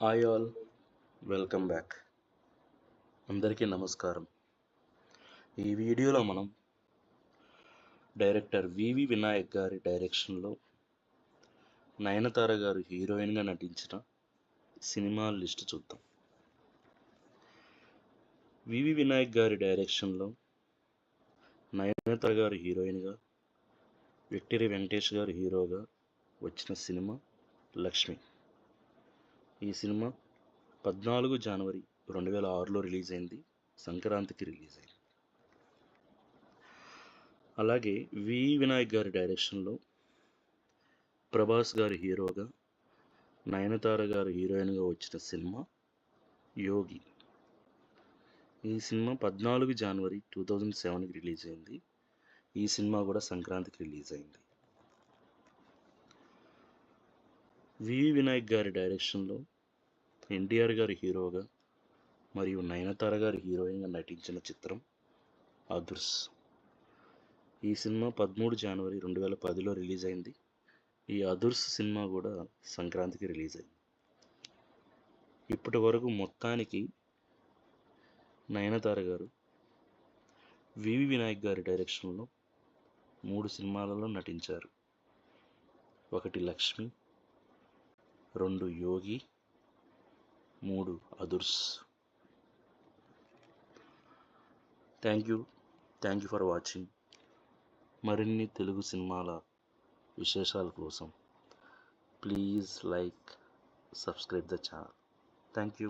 Hi all, welcome back. అందరికీ నమస్కారం. ఈ వీడియోలో మనం డైరెక్టర్ వివి వినాయక్ గారి డైరెక్షన్లో నయనతార గారు హీరోయిన్గా నటించిన సినిమా లిస్ట్ చూద్దాం. వివి వినాయక్ గారి డైరెక్షన్లో నయనతార గారు హీరోయిన్గా, విక్టరీ వెంకటేష్ గారు హీరోగా వచ్చిన సినిమా లక్ష్మి. ఈ సినిమా 14 జనవరి 2006లో రిలీజ్ అయింది. సంక్రాంతికి రిలీజ్ అయింది. అలాగే వి వినాయక్ గారి డైరెక్షన్లో ప్రభాస్ గారి హీరోగా, నయనతార గారు హీరోయిన్గా వచ్చిన సినిమా యోగి. ఈ సినిమా 14 జనవరి 2007కి రిలీజ్ అయింది. ఈ సినిమా కూడా సంక్రాంతికి రిలీజ్ అయింది. వి వినాయక్ గారి డైరెక్షన్లో ఎన్టీఆర్ గారి హీరోగా మరియు నయనతార గారి హీరోయిన్గా నటించిన చిత్రం అదుర్స్. ఈ సినిమా 13 జనవరి 2010లో రిలీజ్ అయింది. ఈ అదుర్స్ సినిమా కూడా సంక్రాంతికి రిలీజ్ అయింది. ఇప్పటి వరకు మొత్తానికి నయనతార గారు వివి వినాయక్ గారి డైరెక్షన్లో 3 సినిమాలలో నటించారు. 1 Lakshmi, 2 Yogi, 3 Adurs. Thank you for watching. మరిన్ని తెలుగు సినిమాల విశేషాల కోసం please like, subscribe the channel. Thank you.